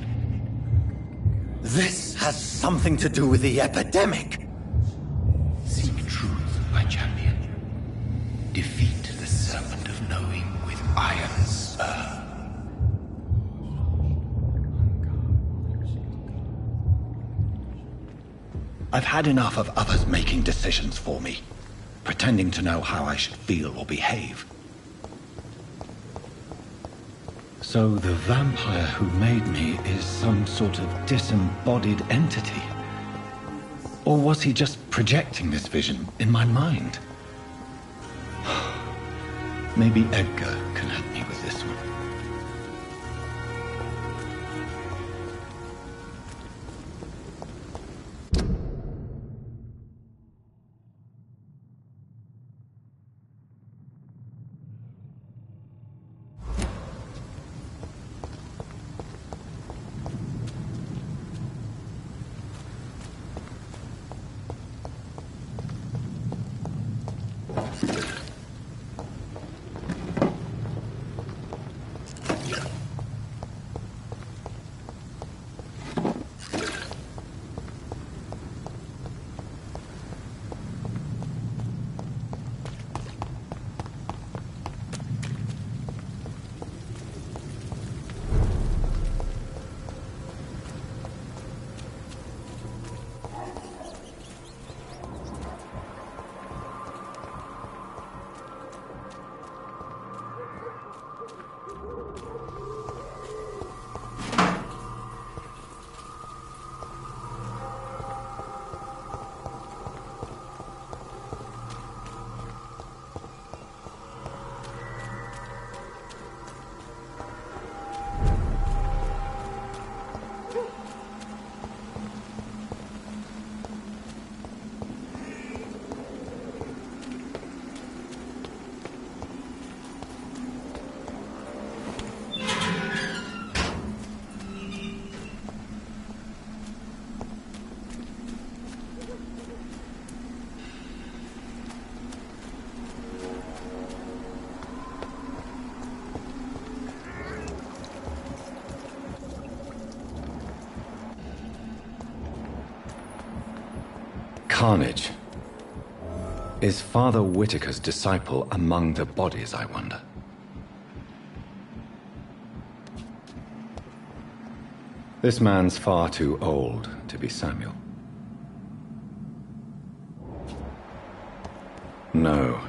This has something to do with the epidemic. Seek truth, my champion. Defeat the serpent of knowing with iron spur. I've had enough of others making decisions for me, pretending to know how I should feel or behave. So the vampire who made me is some sort of disembodied entity? Or was he just projecting this vision in my mind? Maybe Edgar can help me with this one. Carnage. Is Father Whitaker's disciple among the bodies, I wonder? This man's far too old to be Samuel. No.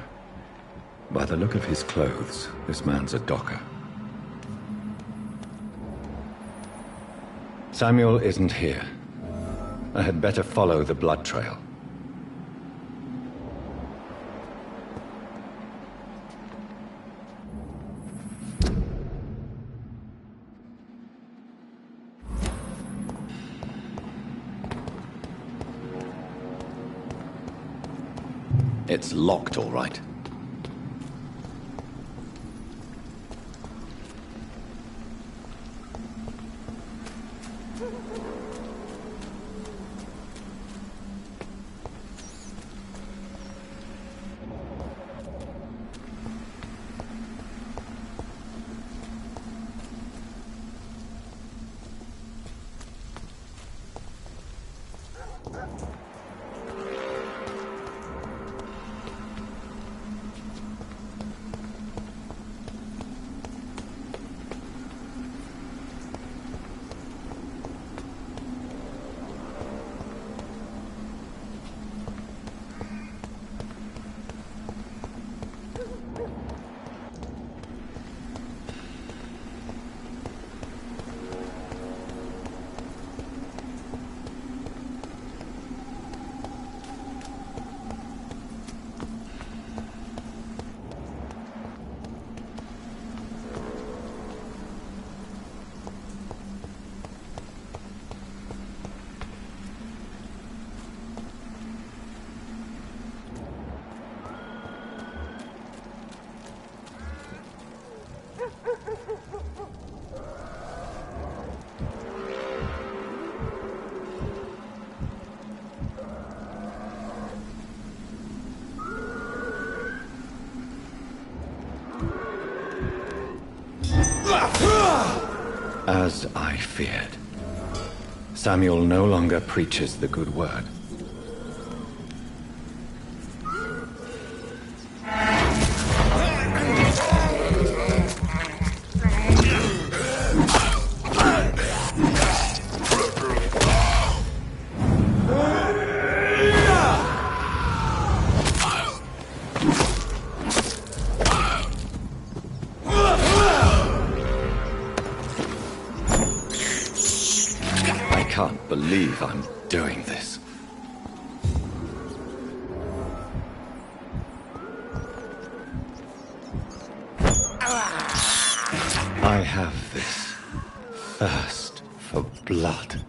By the look of his clothes, this man's a docker. Samuel isn't here. I had better follow the blood trail. It's locked, all right. As I feared. Samuel no longer preaches the good word. doing this. I have this thirst for blood.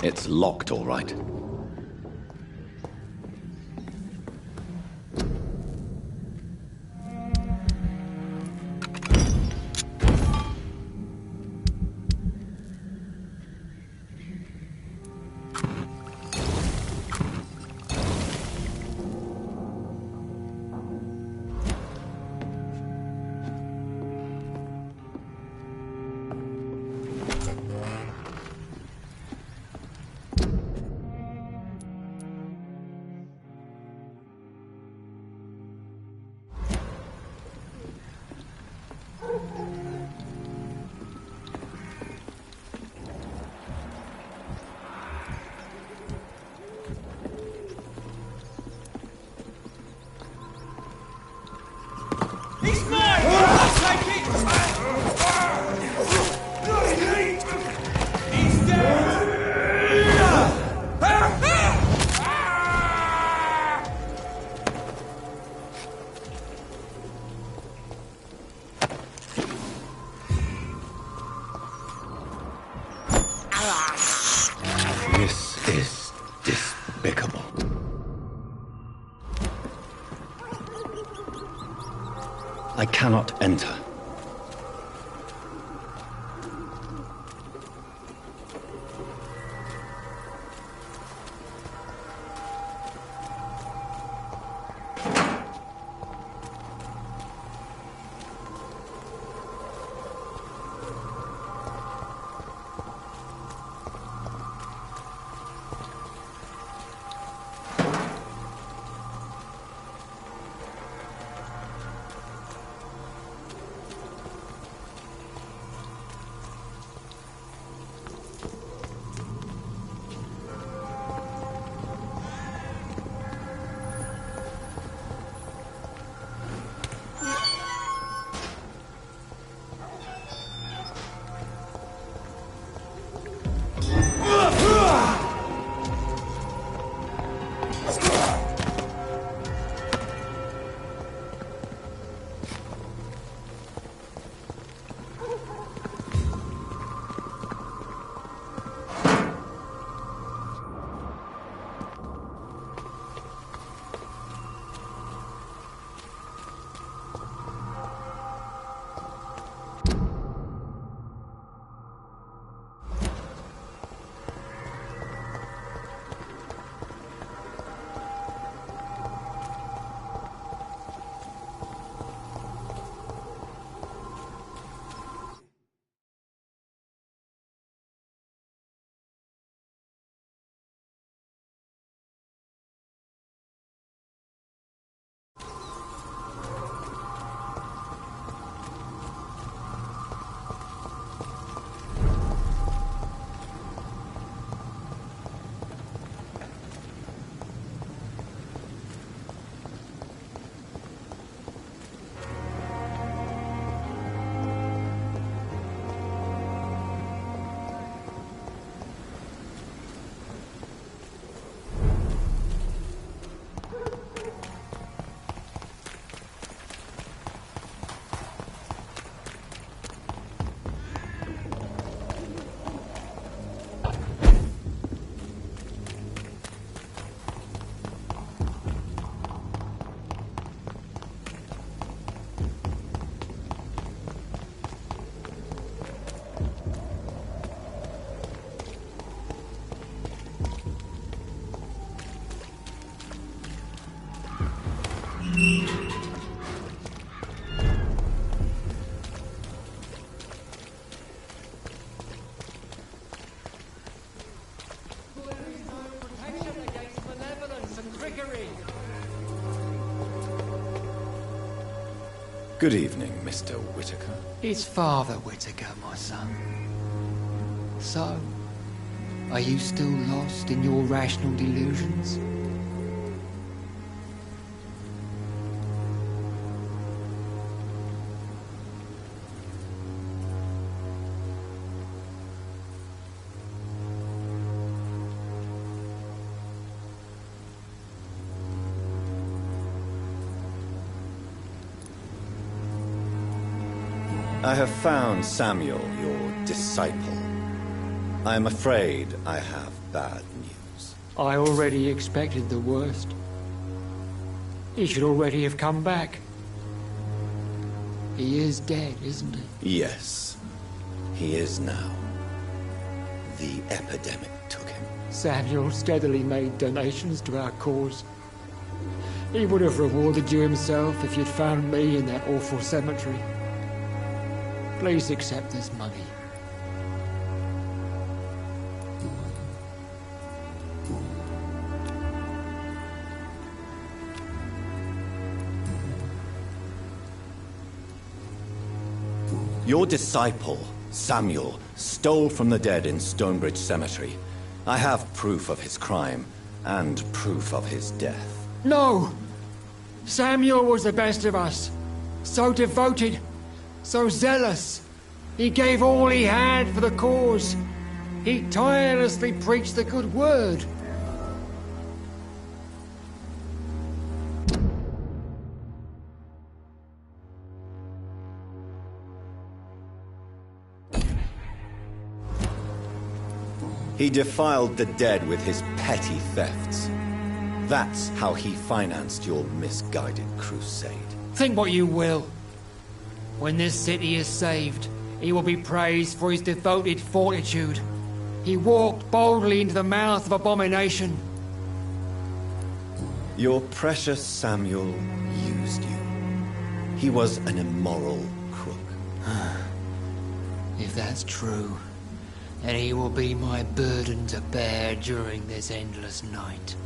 It's locked, all right. This is despicable. I cannot enter. Good evening, Mr. Whitaker. It's Father Whitaker, my son. So, are you still lost in your rational delusions? I have found Samuel, your disciple. I am afraid I have bad news. I already expected the worst. He should already have come back. He is dead, isn't he? Yes, he is now. The epidemic took him. Samuel steadily made donations to our cause. He would have rewarded you himself if you'd found me in that awful cemetery. Please accept this money. Your disciple, Samuel, stole from the dead in Stonebridge Cemetery. I have proof of his crime, and proof of his death. No! Samuel was the best of us. So devoted, so zealous. He gave all he had for the cause. He tirelessly preached the good word. He defiled the dead with his petty thefts. That's how he financed your misguided crusade. Think what you will. When this city is saved, he will be praised for his devoted fortitude. He walked boldly into the mouth of abomination. Your precious Samuel used you. He was an immoral crook. If that's true, then he will be my burden to bear during this endless night.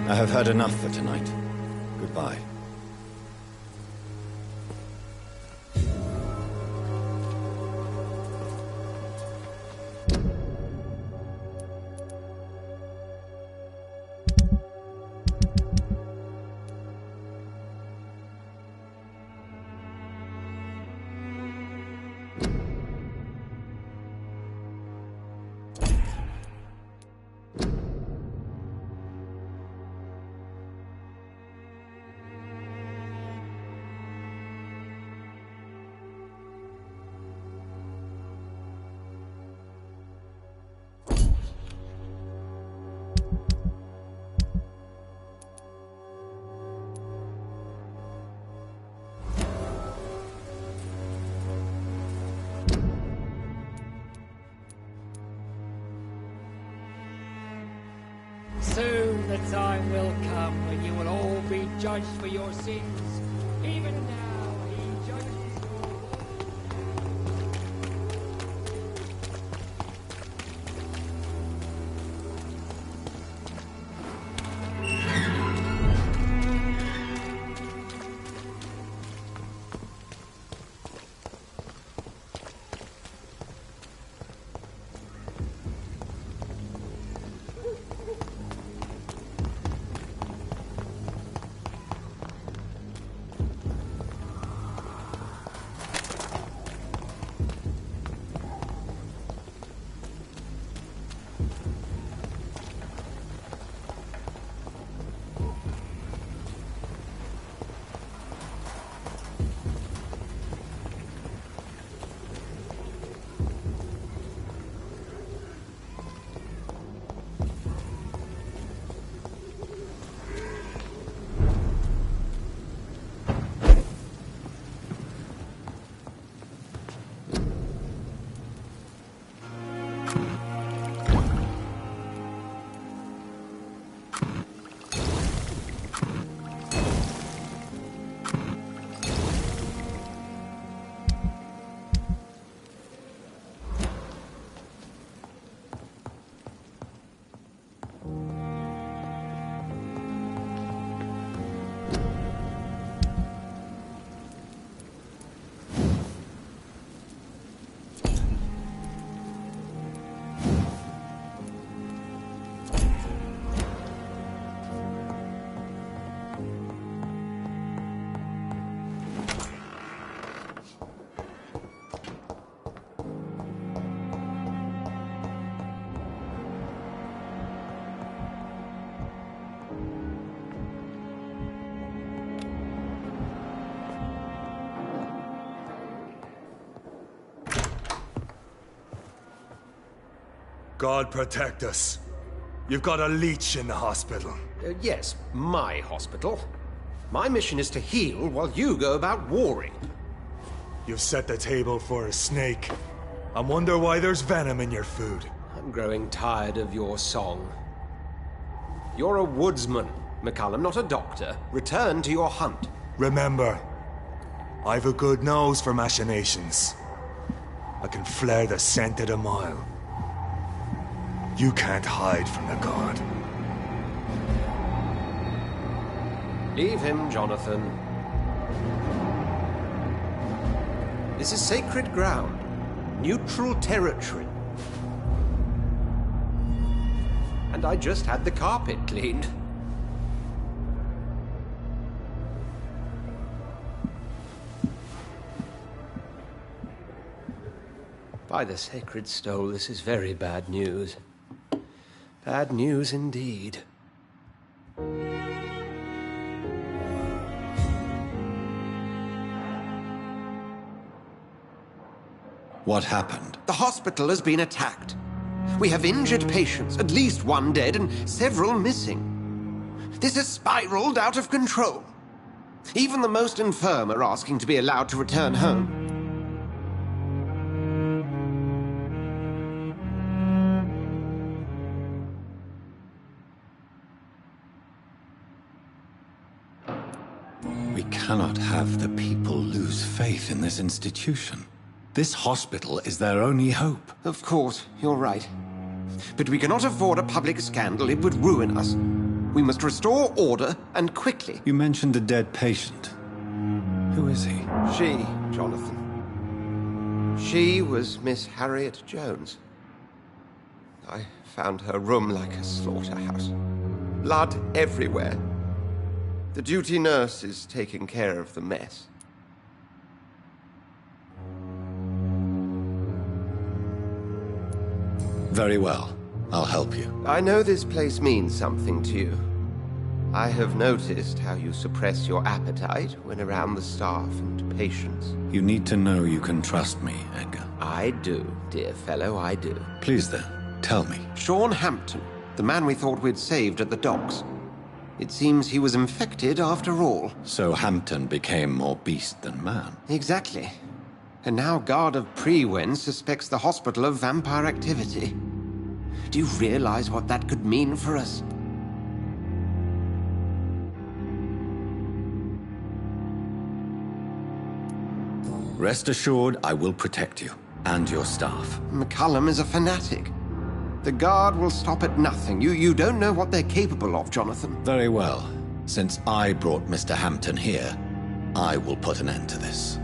I have heard enough for tonight. Goodbye. Soon the time will come when you will all be judged for your sins. Even now, he judges your God protect us. You've got a leech in the hospital. Yes, my hospital. My mission is to heal while you go about warring. You've set the table for a snake. I wonder why there's venom in your food. I'm growing tired of your song. You're a woodsman, McCullum, not a doctor. Return to your hunt. Remember, I've a good nose for machinations. I can flare the scent at a mile. You can't hide from the god. Leave him, Jonathan. This is sacred ground. Neutral territory. And I just had the carpet cleaned. By the sacred stole, this is very bad news. Bad news indeed. What happened? The hospital has been attacked. We have injured patients, at least one dead and several missing. This has spiraled out of control. Even the most infirm are asking to be allowed to return home. We cannot have the people lose faith in this institution. This hospital is their only hope. Of course, you're right. But we cannot afford a public scandal. It would ruin us. We must restore order, and quickly. You mentioned a dead patient. Who is he? She, Jonathan. She was Miss Harriet Jones. I found her room like a slaughterhouse. Blood everywhere. The duty nurse is taking care of the mess. Very well. I'll help you. I know this place means something to you. I have noticed how you suppress your appetite when around the staff and patients. You need to know you can trust me, Edgar. I do, dear fellow, I do. Please then, tell me. Sean Hampton, the man we thought we'd saved at the docks. It seems he was infected after all. So Hampton became more beast than man. Exactly. And now Guard of Prewen suspects the hospital of vampire activity. Do you realize what that could mean for us? Rest assured, I will protect you and your staff. McCullum is a fanatic. The Guard will stop at nothing. You don't know what they're capable of, Jonathan. Very well. Since I brought Mr. Hampton here, I will put an end to this.